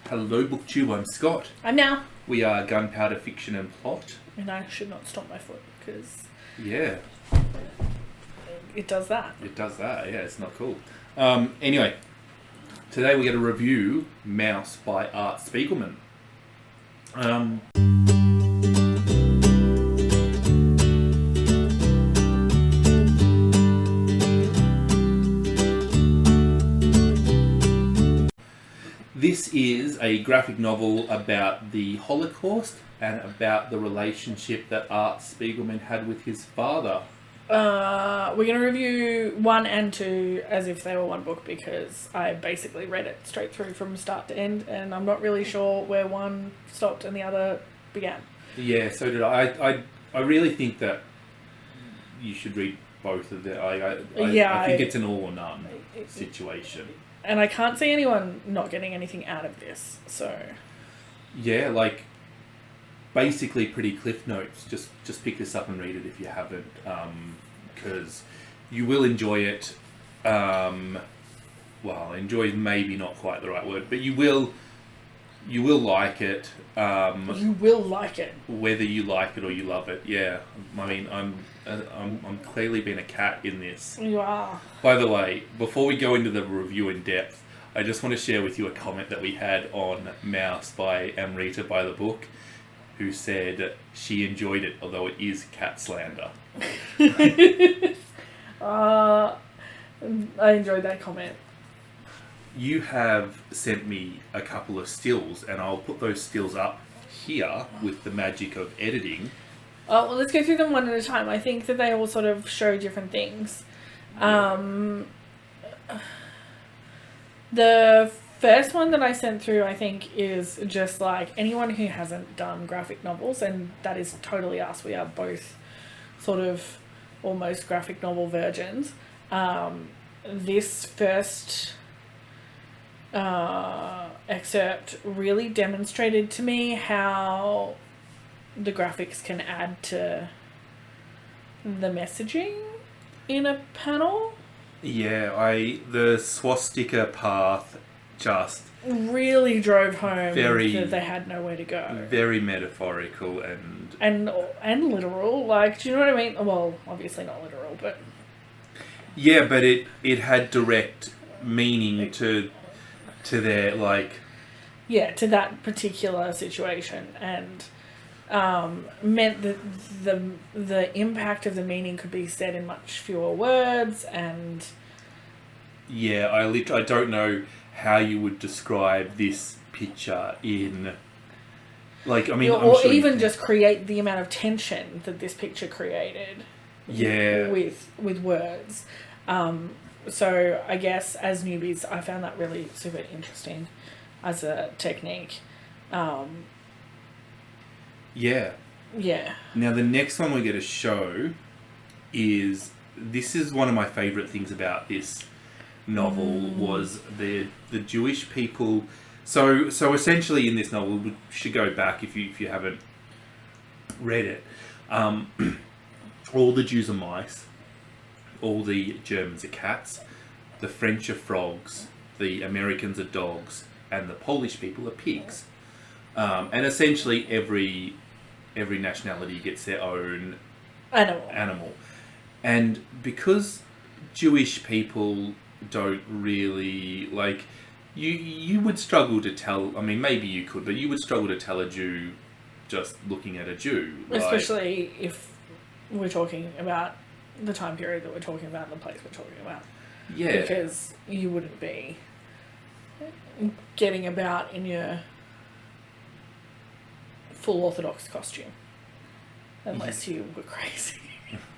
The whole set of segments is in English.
Hello, booktube. I'm Scott. I'm Nelle. We are Gunpowder, Fiction, and Plot. And I should not stomp my foot because Yeah, it does that. it does that. Yeah, it's not cool. Anyway, today we're going to review Mouse by Art Spiegelman. This is a graphic novel about the Holocaust and about the relationship that Art Spiegelman had with his father. We're going to review 1 and 2 as if they were one book because I basically read it straight through from start to end and I'm not really sure where one stopped and the other began. Yeah, so did I. I really think that you should read both of them. I think it's an all or none situation. And I can't see anyone not getting anything out of this, so... Yeah, like, basically pretty cliff notes. Just pick this up and read it if you haven't, because you will enjoy it. Well, enjoy is maybe not quite the right word, but you will like it. You will like it. Whether you like it or you love it, yeah. I mean, I'm clearly being a cat in this. You are. By the way, before we go into the review in depth, I just want to share with you a comment that we had on Mouse by Amrita by the book, who said she enjoyed it, although it is cat slander. I enjoyed that comment. You have sent me a couple of stills, and I'll put those stills up here with the magic of editing. Well, let's go through them one at a time. I think that they all sort of show different things. The first one that I sent through, I think, is just like anyone who hasn't done graphic novels, and that is totally us. We are both sort of almost graphic novel virgins. This first excerpt really demonstrated to me how the graphics can add to the messaging in a panel. Yeah, the swastika path just really drove home very, that they had nowhere to go. Very metaphorical and literal. Like, do you know what I mean? Well, obviously not literal, but yeah, but it had direct meaning to their, like, yeah, to that particular situation, and meant that the impact of the meaning could be said in much fewer words. And yeah, I don't know how you would describe this picture in, like, I mean, or sure even just create the amount of tension that this picture created. Yeah, with words. So I guess as newbies, I found that really super interesting as a technique. Yeah. Yeah. Now the next one we're going to show is, this is one of my favourite things about this novel, was the Jewish people. So essentially in this novel, we should go back if you haven't read it. All the Jews are mice, all the Germans are cats, the French are frogs, the Americans are dogs, and the Polish people are pigs. And essentially every nationality gets their own animal. And because Jewish people don't really, like, you would struggle to tell, I mean, maybe you could, but you would struggle to tell a Jew just looking at a Jew. Especially if we're talking about the time period that we're talking about and the place we're talking about. Yeah. Because you wouldn't be getting about in your full Orthodox costume. Unless you were crazy.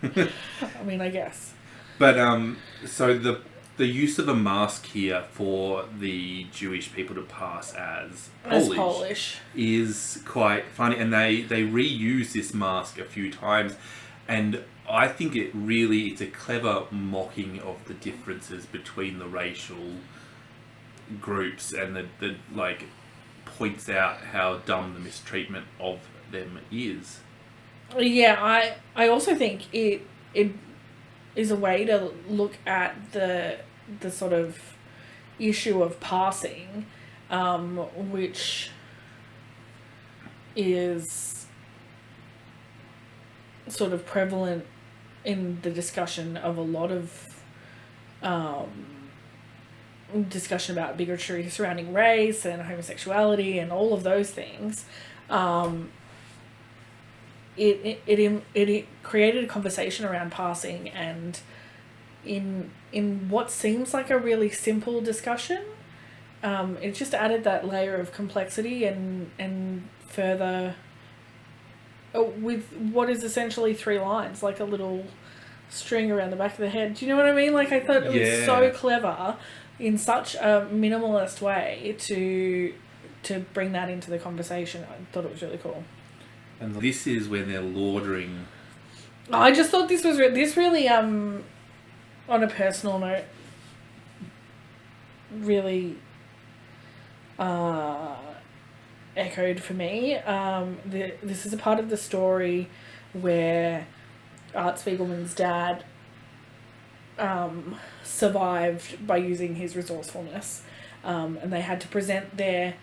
I mean, I guess. But, so the use of a mask here for the Jewish people to pass as Polish is quite funny. And they reuse this mask a few times. And I think it's a clever mocking of the differences between the racial groups, and the like, points out how dumb the mistreatment of them is. Yeah, I also think it is a way to look at the sort of issue of passing which is sort of prevalent in the discussion of a lot of discussion about bigotry surrounding race and homosexuality and all of those things. It created a conversation around passing, and in what seems like a really simple discussion, it just added that layer of complexity and further with what is essentially 3 lines, like a little string around the back of the head. Do you know what I mean? Like, I thought it was so clever in such a minimalist way to bring that into the conversation. I thought it was really cool. And this is when they're laudering. I just thought this was this really on a personal note really echoed for me. This is a part of the story where Art Spiegelman's dad survived by using his resourcefulness, and they had to present their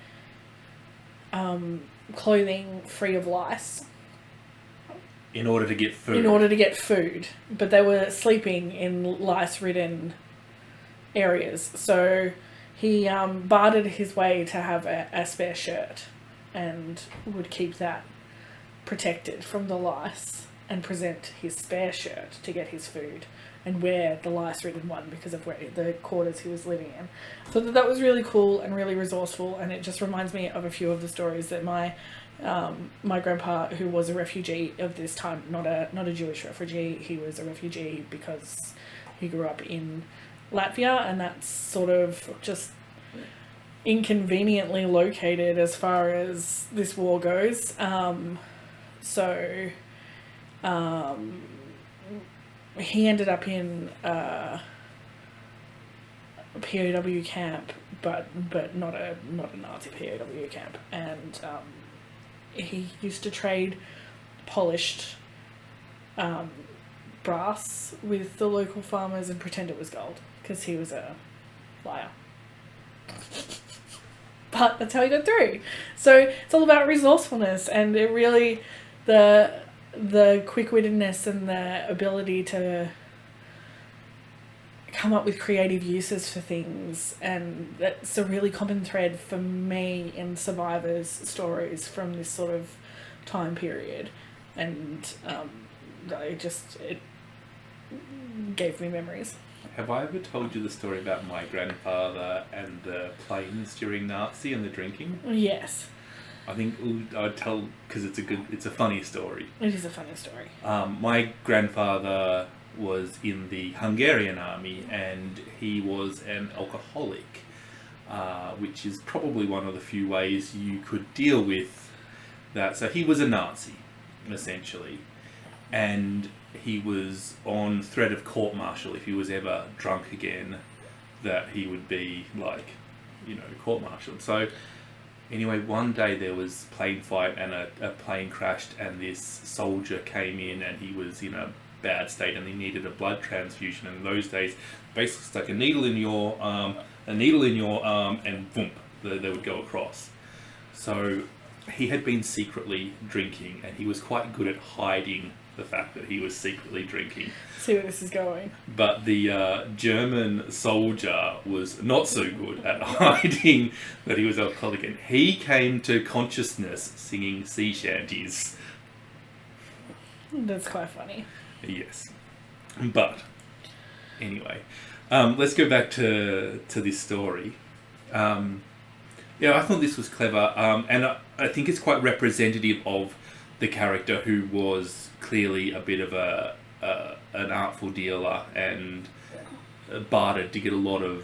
clothing free of lice in order to get food. But they were sleeping in lice-ridden areas, so he bartered his way to have a spare shirt and would keep that protected from the lice and present his spare shirt to get his food and wear the lice-ridden one because of where the quarters he was living in. So that was really cool and really resourceful, and it just reminds me of a few of the stories that my grandpa, who was a refugee of this time, not a Jewish refugee, he was a refugee because he grew up in Latvia, and that's sort of just inconveniently located as far as this war goes. He ended up in a POW camp, but not a Nazi POW camp, and he used to trade polished brass with the local farmers and pretend it was gold because he was a liar. But that's how he got through. So it's all about resourcefulness, and it really the quick-wittedness and the ability to come up with creative uses for things, and that's a really common thread for me in survivors' stories from this sort of time period, and it gave me memories. Have I ever told you the story about my grandfather and the planes during Nazi and the drinking? Yes. I think I'd tell because it's a funny story. It is a funny story. My grandfather was in the Hungarian army, and he was an alcoholic, which is probably one of the few ways you could deal with that. So he was a Nazi, essentially, and he was on threat of court-martial if he was ever drunk again, that he would be court-martialed. So anyway, one day there was a plane fight and a plane crashed, and this soldier came in and he was in a bad state and he needed a blood transfusion. And in those days, basically stuck a needle in your arm, and boom, they would go across. So he had been secretly drinking, and he was quite good at hiding the fact that he was secretly drinking. See where this is going. But the German soldier was not so good at hiding that he was alcoholic, and he came to consciousness singing sea shanties. That's quite funny. Yes. But anyway, let's go back to this story. I thought this was clever, and I think it's quite representative of the character, who was clearly a bit of an artful dealer and bartered to get a lot of...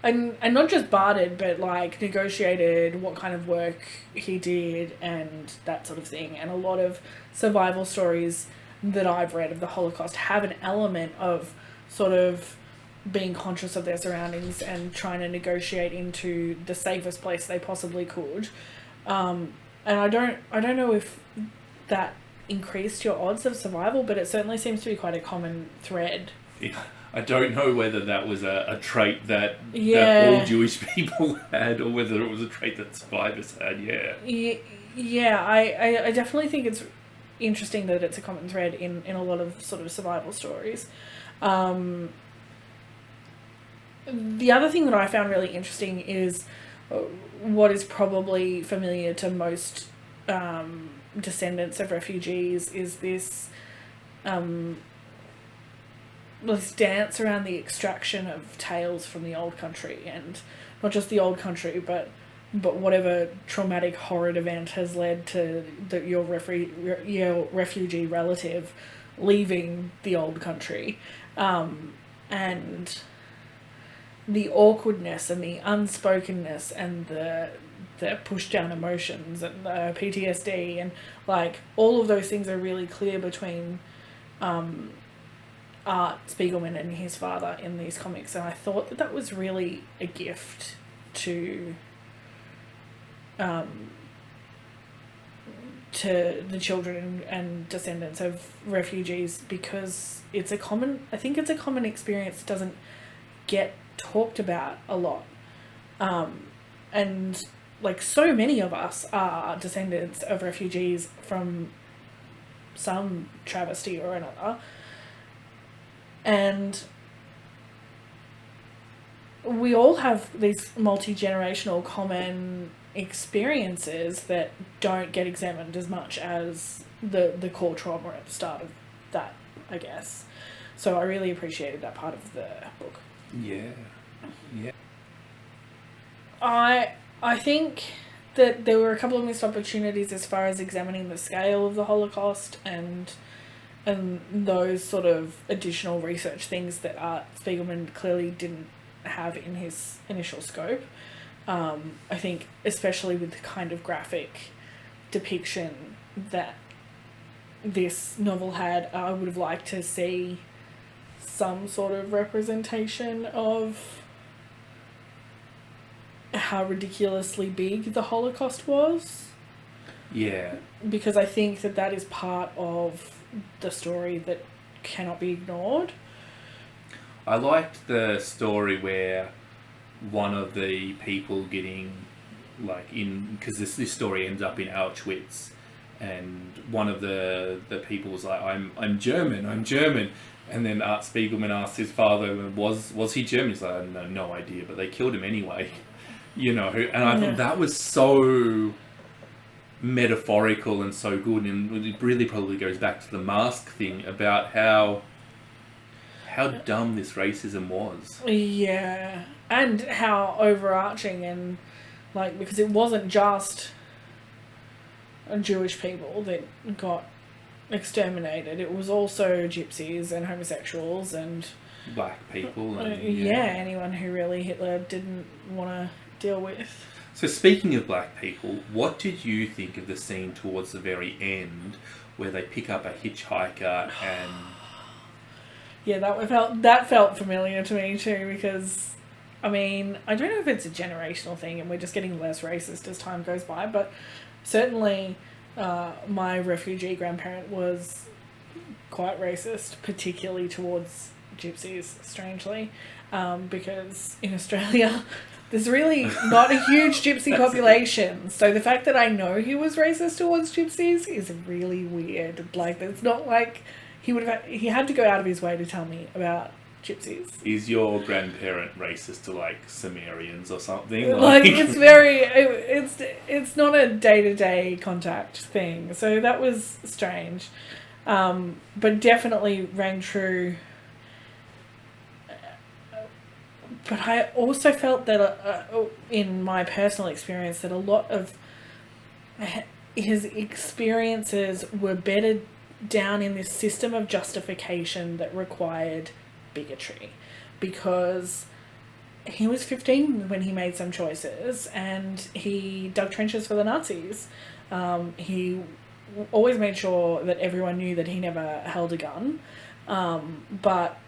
And not just bartered, but like negotiated what kind of work he did and that sort of thing. And a lot of survival stories that I've read of the Holocaust have an element of sort of being conscious of their surroundings and trying to negotiate into the safest place they possibly could. And I don't know if that increased your odds of survival, but it certainly seems to be quite a common thread. Yeah. I don't know whether that was a trait that Yeah. all Jewish people had, or whether it was a trait that survivors had. Yeah, I definitely think it's interesting that it's a common thread in a lot of sort of survival stories. The other thing that I found really interesting is what is probably familiar to most descendants of refugees is this dance around the extraction of tales from the old country, and not just the old country, but whatever traumatic horrid event has led to your refugee relative leaving the old country, and the awkwardness and the unspokenness and the push down emotions and the PTSD and like all of those things are really clear between Art Spiegelman and his father in these comics, and I thought that was really a gift to the children and descendants of refugees, because it's a common experience that doesn't get talked about a lot, and like so many of us are descendants of refugees from some travesty or another, and we all have these multi-generational common experiences that don't get examined as much as the core trauma at the start of that, I guess. So I really appreciated that part of the book. Yeah. I think that there were a couple of missed opportunities as far as examining the scale of the Holocaust and those sort of additional research things that Art Spiegelman clearly didn't have in his initial scope. I think especially with the kind of graphic depiction that this novel had, I would have liked to see some sort of representation of how ridiculously big the Holocaust was. Yeah. Because I think that is part of the story that cannot be ignored. I liked the story where one of the people getting because this story ends up in Auschwitz, and one of the people was like, I'm German, and then Art Spiegelman asked his father, was he German? He's like, no idea, but they killed him anyway. And I thought that was so metaphorical and so good, and it really probably goes back to the mask thing about how dumb this racism was. Yeah, and how overarching, and because it wasn't just Jewish people that got exterminated, it was also gypsies and homosexuals and black people and anyone who really Hitler didn't want to deal with. So speaking of black people, what did you think of the scene towards the very end where they pick up a hitchhiker and... Yeah, that felt familiar to me too, because I mean, I don't know if it's a generational thing and we're just getting less racist as time goes by, but certainly my refugee grandparent was quite racist, particularly towards gypsies, strangely, because in Australia there's really not a huge gypsy population. So the fact that I know he was racist towards gypsies is really weird. It's not like he had to go out of his way to tell me about gypsies. Is your grandparent racist to Sumerians or something? It's not a day-to-day contact thing. So that was strange. But definitely rang true. But I also felt that in my personal experience that a lot of his experiences were bedded down in this system of justification that required bigotry, because he was 15 when he made some choices and he dug trenches for the Nazis. He always made sure that everyone knew that he never held a gun, but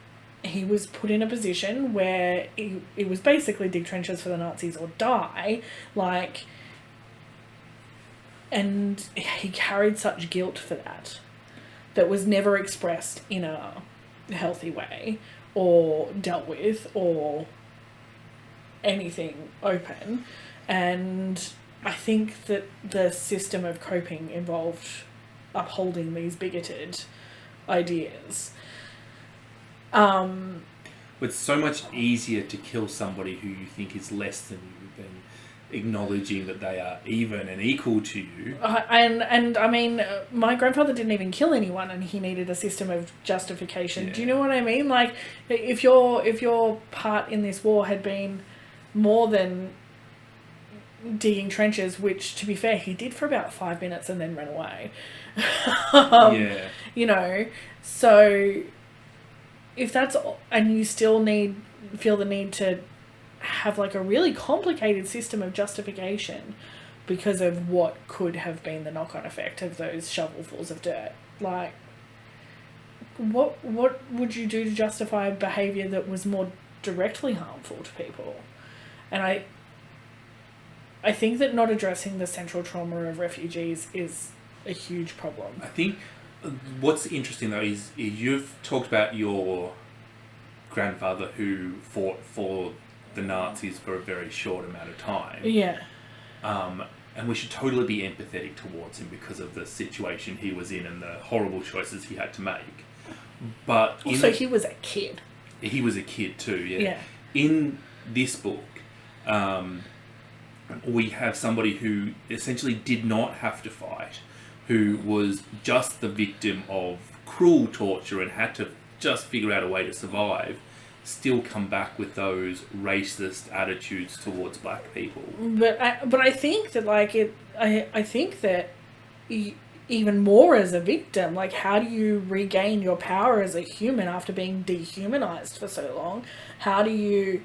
he was put in a position where it was basically dig trenches for the Nazis or die, and he carried such guilt for that was never expressed in a healthy way or dealt with or anything open. And I think that the system of coping involved upholding these bigoted ideas. It's so much easier to kill somebody who you think is less than you than acknowledging that they are even and equal to you. And I mean, my grandfather didn't even kill anyone, and he needed a system of justification. Yeah. Do you know what I mean? Like, if your part in this war had been more than digging trenches, which, to be fair, he did for about 5 minutes and then ran away. Yeah. You know, so if that's, and you still feel the need to have like a really complicated system of justification because of what could have been the knock-on effect of those shovelfuls of dirt. Like, what would you do to justify behaviour that was more directly harmful to people? And I think that not addressing the central trauma of refugees is a huge problem. I think what's interesting though is you've talked about your grandfather who fought for the Nazis for a very short amount of time. Yeah. And we should totally be empathetic towards him because of the situation he was in and the horrible choices he had to make. But also, he was a kid. He was a kid too, yeah. Yeah. In this book, we have somebody who essentially did not have to fight, who was just the victim of cruel torture and had to just figure out a way to survive, still come back with those racist attitudes towards black people. But I think that I think that even more as a victim, like, how do you regain your power as a human after being dehumanized for so long? How do you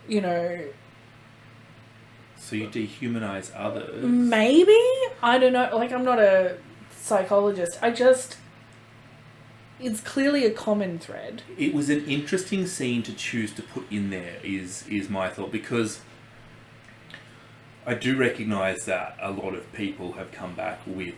know? So you dehumanize others? Maybe? I don't know. Like, I'm not a psychologist. It's clearly a common thread. It was an interesting scene to choose to put in there, is my thought, because I do recognise that a lot of people have come back with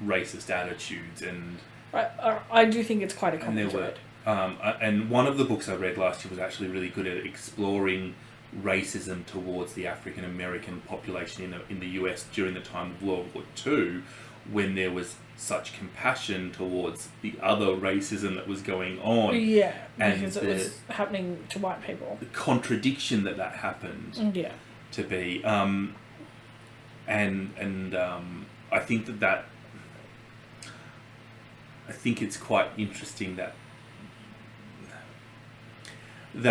racist attitudes, and I do think it's quite a common thread. And one of the books I read last year was actually really good at exploring racism towards the African American population in the US during the time of World War II, when there was such compassion towards the other racism that was going on. Yeah, and because it was happening to white people. The contradiction that happened. Yeah. To be, and I think that I think it's quite interesting that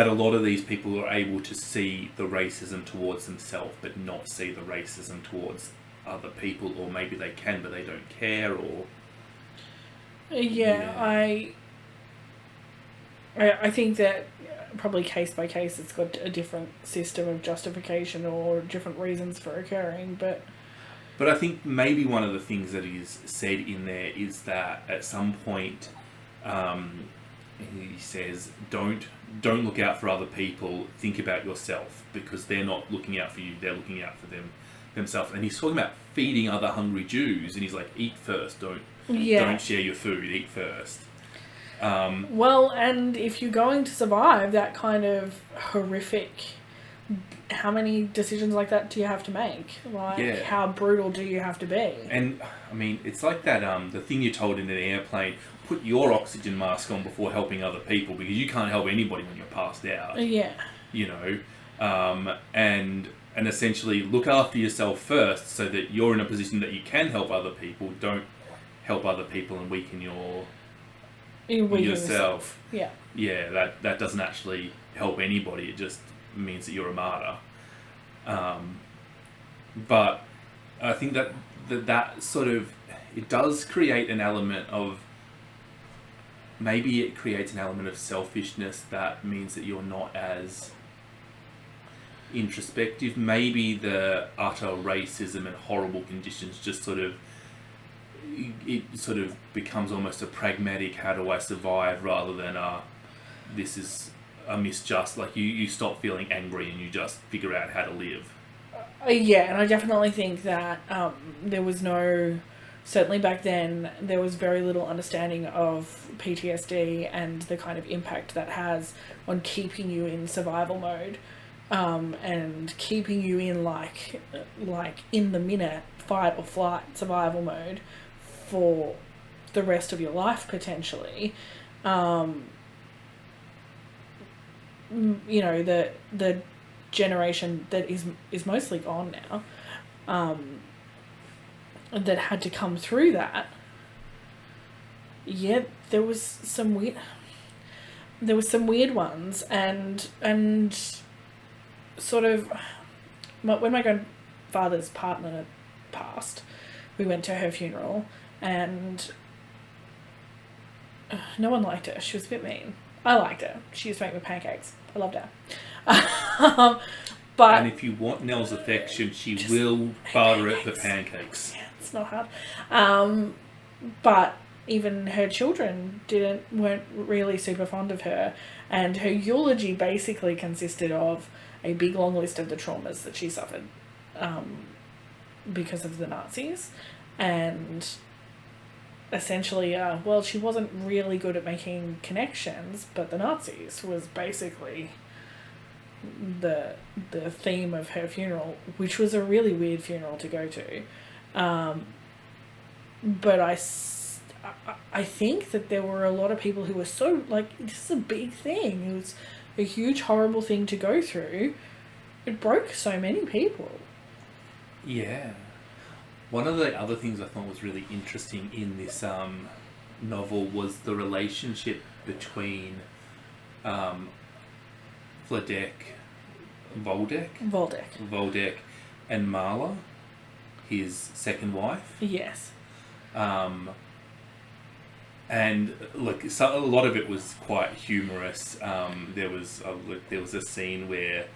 a lot of these people are able to see the racism towards themselves, but not see the racism towards other people, or maybe they can, but they don't care, or... Yeah. I think that probably case by case it's got a different system of justification or different reasons for occurring, but I think maybe one of the things that is said in there is that at some point he says, don't look out for other people, think about yourself, because they're not looking out for you, they're looking out for themselves. And he's talking about feeding other hungry Jews, and he's like, eat first, don't share your food, eat first. Well, and if you're going to survive that kind of horrific, how many decisions like that do you have to make? Like, how brutal do you have to be? And, I mean, it's like that, the thing you're told in an airplane, put your oxygen mask on before helping other people, because you can't help anybody when you're passed out. Yeah. You know, and essentially look after yourself first so that you're in a position that you can help other people. Don't help other people and weaken yourself. Yeah. Yeah, that doesn't actually help anybody. It just means that you're a martyr. But I think that sort of, it does create an element of, maybe it creates an element of selfishness that means that you're not as introspective. Maybe the utter racism and horrible conditions just it sort of becomes almost a pragmatic, how do I survive, rather than this is a misjust. Like, you stop feeling angry and you just figure out how to live. Yeah, and I definitely think that there was no certainly back then, there was very little understanding of PTSD and the kind of impact that has on keeping you in survival mode, and keeping you in like in the minute fight or flight survival mode for the rest of your life potentially. You know, the generation that is mostly gone now, that had to come through that. Yeah, there was some weird ones, and sort of when my grandfather's partner passed, we went to her funeral, and no one liked her. She was a bit mean. I liked her. She used to make me pancakes. I loved her. But and if you want Nelle's affection, she will barter it for pancakes. Yeah, it's not hard. But even her children weren't really super fond of her, and her eulogy basically consisted of a big long list of the traumas that she suffered because of the Nazis, and essentially, well, she wasn't really good at making connections, but the Nazis was basically the theme of her funeral, which was a really weird funeral to go to. But I think that there were a lot of people who were so, like, this is a big thing. It was a huge, horrible thing to go through. It broke so many people. Yeah. One of the other things I thought was really interesting in this novel was the relationship between Voldek and Marla, his second wife. Yes. And look, a lot of it was quite humorous. There was a scene where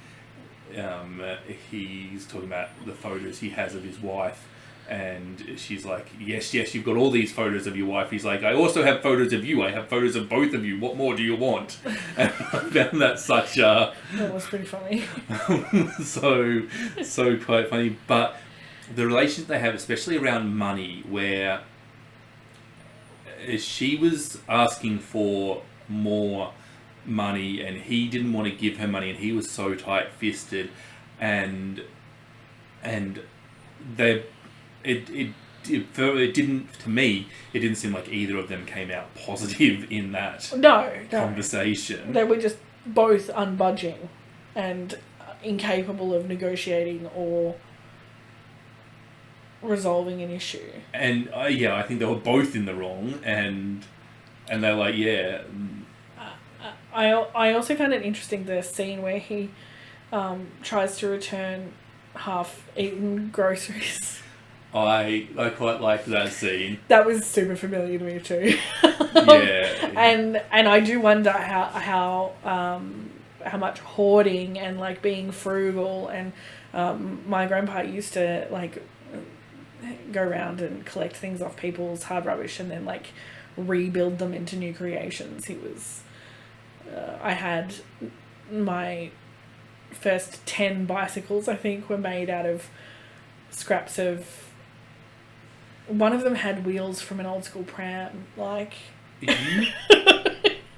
he's talking about the photos he has of his wife, and she's like, yes, you've got all these photos of your wife. He's like, I also have photos of you. I have photos of both of you. What more do you want? And I found that such a... That was pretty funny. so quite funny. But the relationship they have, especially around money, where she was asking for more money and he didn't want to give her money, and he was so tight-fisted, and they... It didn't, to me, it didn't seem like either of them came out positive in that conversation. They were just both unbudging and incapable of negotiating or resolving an issue. And I think they were both in the wrong, and they're like, yeah. I also found it interesting, the scene where he tries to return half-eaten groceries. I quite liked that scene. That was super familiar to me too. Yeah. And I do wonder how much hoarding and like being frugal, and my grandpa used to like go around and collect things off people's hard rubbish and then like rebuild them into new creations. He was I had my first 10 bicycles, I think, were made out of scraps of... One of them had wheels from an old school pram, like...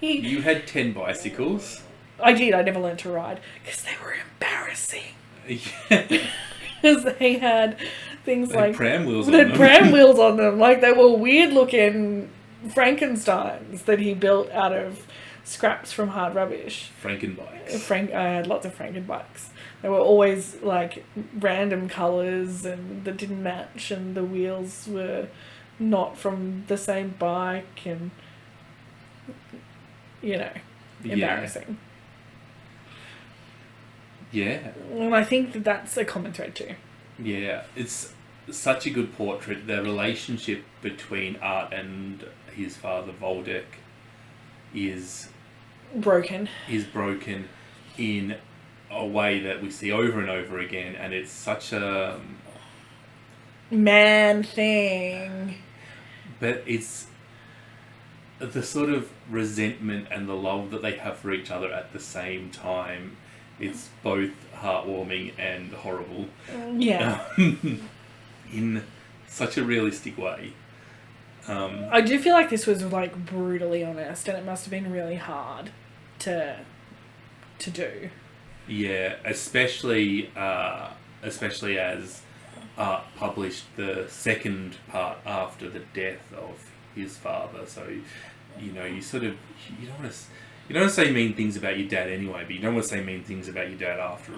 You had 10 bicycles? I did, I never learned to ride, because they were embarrassing. Yeah. Because they had things like... pram wheels on them. Pram wheels on them, like they were weird looking Frankensteins that he built out of scraps from hard rubbish. Frankenbikes. I had lots of Frankenbikes. They were always like random colours and that didn't match, and the wheels were not from the same bike, and embarrassing. Yeah. And I think that's a common thread too. Yeah, it's such a good portrait. The relationship between Art and his father Voldek is broken in a way that we see over and over again, and it's such a man thing. But it's the sort of resentment and the love that they have for each other at the same time. It's both heartwarming and horrible. Yeah. In such a realistic way. I do feel like this was like brutally honest, and it must have been really hard to do. Yeah, especially as Art published the second part after the death of his father. So, you know, you don't want to say mean things about your dad anyway, but you don't want to say mean things about your dad after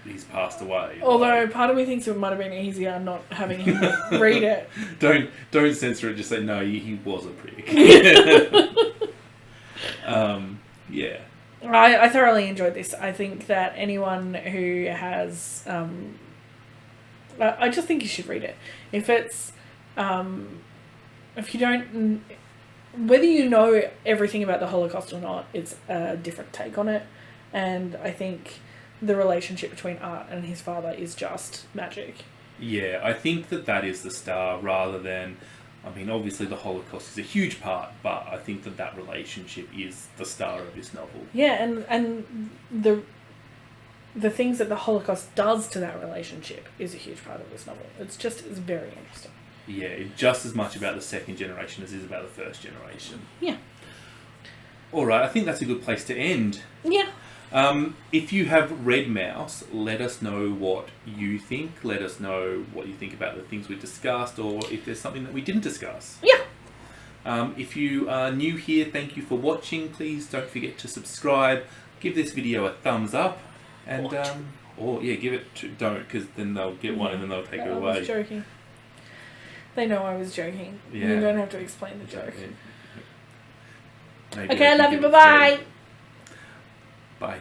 he's passed away. Although part of me thinks it might have been easier not having him read it. Don't censor it. Just say no. He was a prick. Yeah. I thoroughly enjoyed this. I think that anyone who has, I just think you should read it. If it's, if you don't, whether you know everything about the Holocaust or not, it's a different take on it. And I think the relationship between Art and his father is just magic. Yeah, I think that is the star rather than, I mean, obviously the Holocaust is a huge part, but I think that relationship is the star of this novel. Yeah, and the things that the Holocaust does to that relationship is a huge part of this novel. It's very interesting. Yeah, it's just as much about the second generation as it is about the first generation. Yeah. Alright, I think that's a good place to end. Yeah. If you have read Mouse, let us know what you think. Let us know what you think about the things we discussed, or if there's something that we didn't discuss. Yeah. If you are new here, thank you for watching. Please don't forget to subscribe. Give this video a thumbs up. And, give it to, don't, because then they'll get one and then they'll take it away. I was joking. They know I was joking. Yeah. You don't have to explain the joke. Yeah. Okay, I love you. Bye-bye. Bye.